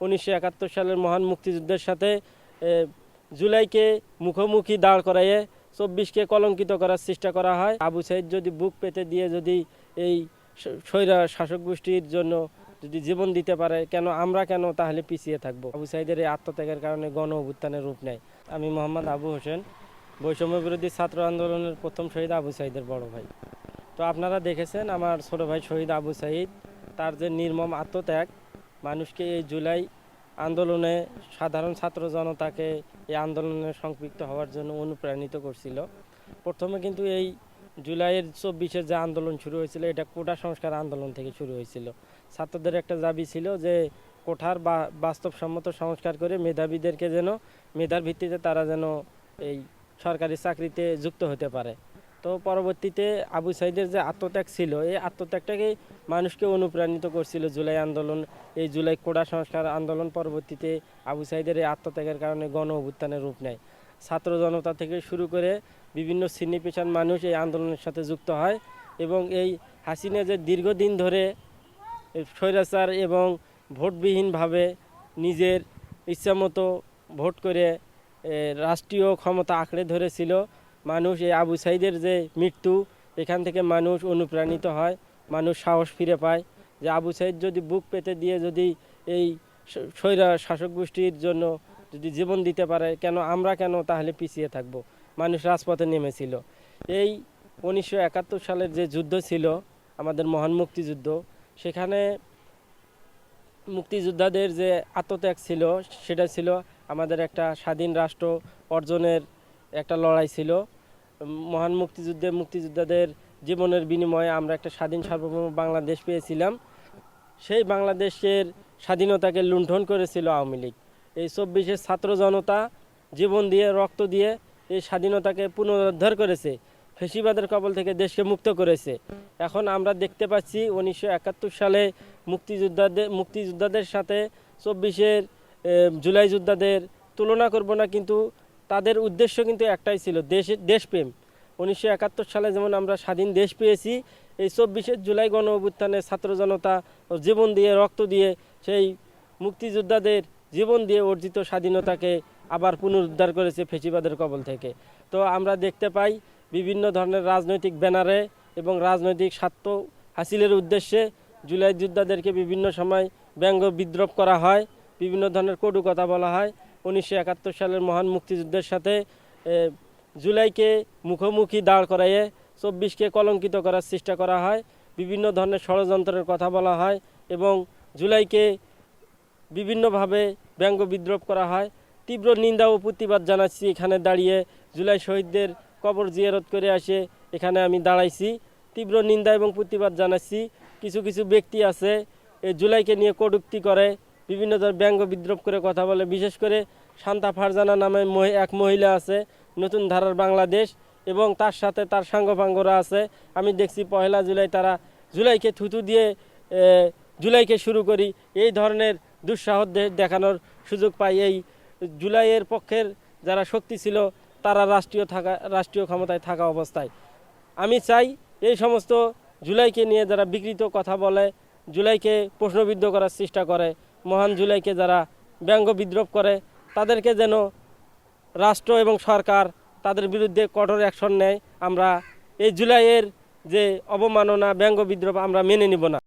1971 সালের মহান মুক্তিযুদ্ধের সাথে জুলাইকে মুখোমুখি দাঁড় করাইয়ে 24কে কলঙ্কিত করার চেষ্টা করা হয়। আবু সাইদ যদি বুক পেতে দিয়ে যদি এই স্বৈরা শাসক গোষ্ঠীর জন্য যদি জীবন দিতে পারে, আমরা কেন তাহলে পিছিয়ে থাকবো? আবু সাইদের এই আত্মত্যাগের কারণে গণ অভ্যুত্থানের রূপ নেয়। আমি মোহাম্মদ আবু হোসেন, বৈষম্য বিরোধী ছাত্র আন্দোলনের প্রথম শহীদ আবু সাইদের বড় ভাই। তো আপনারা দেখেছেন আমার ছোট ভাই শহীদ আবু সাইদ, তার যে নির্মম আত্মত্যাগ মানুষকে এই জুলাই আন্দোলনে, সাধারণ ছাত্র জনতাকে এই আন্দোলনে সম্পৃক্ত হওয়ার জন্য অনুপ্রাণিত করছিল। প্রথমে কিন্তু এই জুলাইয়ের 24-এর যে আন্দোলন শুরু হয়েছিল, এটা কোটা সংস্কার আন্দোলন থেকে শুরু হয়েছিল। ছাত্রদের একটা দাবি ছিল যে কোঠার বাস্তবসম্মত সংস্কার করে মেধাবীদেরকে যেন মেধার ভিত্তিতে তারা যেন এই সরকারি চাকরিতে যুক্ত হতে পারে। তো পরবর্তীতে আবু সাইদের যে আত্মত্যাগ ছিল, এই আত্মত্যাগটাকে মানুষকে অনুপ্রাণিত করছিল জুলাই আন্দোলন। এই জুলাই কোটা সংস্কার আন্দোলন পরবর্তীতে আবু সাইদের এই আত্মত্যাগের কারণে গণ অভ্যুত্থানের রূপ নেয়। ছাত্র জনতা থেকে শুরু করে বিভিন্ন শ্রেণী পেশার মানুষ এই আন্দোলনের সাথে যুক্ত হয় এবং এই হাসিনা যে দীর্ঘদিন ধরে স্বৈরাচার এবং ভোটবিহীনভাবে নিজের ইচ্ছামতো ভোট করে রাষ্ট্রীয় ক্ষমতা আঁকড়ে ধরেছিল, মানুষ এই আবু সাইদের যে মৃত্যু, এখান থেকে মানুষ অনুপ্রাণিত হয়, মানুষ সাহস ফিরে পায় যে আবু সাইদ যদি বুক পেতে দিয়ে যদি এই স্বৈরা শাসক গোষ্ঠীর জন্য যদি জীবন দিতে পারে, আমরা কেন তাহলে পিছিয়ে থাকবো? মানুষ রাজপথে নেমেছিল। এই 1971 সালের যে যুদ্ধ ছিল, আমাদের মহান মুক্তিযুদ্ধ, সেখানে মুক্তিযোদ্ধাদের যে আত্মত্যাগ ছিল, সেটা ছিল আমাদের একটা স্বাধীন রাষ্ট্র অর্জনের একটা লড়াই ছিল। মহান মুক্তিযুদ্ধে মুক্তিযোদ্ধাদের জীবনের বিনিময়ে আমরা একটা স্বাধীন সার্বভৌম বাংলাদেশ পেয়েছিলাম। সেই বাংলাদেশের স্বাধীনতাকে লুণ্ঠন করেছিল আওয়ামী লীগ। এই 24-এর ছাত্র জনতা জীবন দিয়ে, রক্ত দিয়ে এই স্বাধীনতাকে পুনরুদ্ধার করেছে, ফ্যাসিবাদের কবল থেকে দেশকে মুক্ত করেছে। এখন আমরা দেখতে পাচ্ছি 1971 সালে মুক্তিযোদ্ধাদের সাথে 24-এর জুলাই যোদ্ধাদের তুলনা করব না, কিন্তু তাদের উদ্দেশ্য কিন্তু একটাই ছিল, দেশপ্রেম। 1971 সালে যেমন আমরা স্বাধীন দেশ পেয়েছি, এই 24-এর জুলাই গণ অভ্যুত্থানে ছাত্র জনতা জীবন দিয়ে, রক্ত দিয়ে, সেই মুক্তিযোদ্ধাদের জীবন দিয়ে অর্জিত স্বাধীনতাকে আবার পুনরুদ্ধার করেছে ফ্যাসিবাদের কবল থেকে। তো আমরা দেখতে পাই বিভিন্ন ধরনের রাজনৈতিক ব্যানারে এবং রাজনৈতিক স্বার্থ হাসিলের উদ্দেশ্যে জুলাই যোদ্ধাদেরকে বিভিন্ন সময় ব্যঙ্গ বিদ্রূপ করা হয়, বিভিন্ন ধরনের কটু কথা বলা হয়। 1971 সালের মহান মুক্তিযুদ্ধের সাথে জুলাইকে মুখোমুখি দাঁড় করাইয়ে 24কে কলঙ্কিত করার চেষ্টা করা হয়, বিভিন্ন ধরনের ষড়যন্ত্রের কথা বলা হয় এবং জুলাইকে বিভিন্নভাবে ব্যঙ্গ বিদ্রূপ করা হয়। তীব্র নিন্দা ও প্রতিবাদ জানাচ্ছি। এখানে দাঁড়িয়ে জুলাই শহীদদের কবর জিয়ারত করে আসে এখানে আমি দাঁড়াইছি, তীব্র নিন্দা এবং প্রতিবাদ জানাচ্ছি। কিছু কিছু ব্যক্তি আছে এই জুলাইকে নিয়ে কটূক্তি করে, বিভিন্ন ধরনের ব্যঙ্গ বিদ্রূপ করে কথা বলে। বিশেষ করে শান্তা ফারজানা নামে এক মহিলা আছে, নতুন ধারার বাংলাদেশ, এবং তার সাথে তার সাঙ্গপাঙ্গরা আছে। আমি দেখছি 1 জুলাই তারা জুলাইকে থুতু দিয়ে জুলাইকে শুরু করি, এই ধরনের দুঃসাহস দেখানোর সুযোগ পাই। এই জুলাইয়ের পক্ষের যারা শক্তি ছিল, তারা রাষ্ট্রীয় ক্ষমতায় থাকা অবস্থায়। আমি চাই এই সমস্ত জুলাইকে নিয়ে যারা বিকৃত কথা বলে, জুলাইকে প্রশ্নবিদ্ধ করার চেষ্টা করে, মহান জুলাইকে যারা ব্যঙ্গ বিদ্রূপ করে, তাদেরকে যেন রাষ্ট্র এবং সরকার তাদের বিরুদ্ধে কঠোর অ্যাকশন নেয়। আমরা এই জুলাইয়ের যে অবমাননা, ব্যঙ্গ বিদ্রূপ আমরা মেনে নিব না।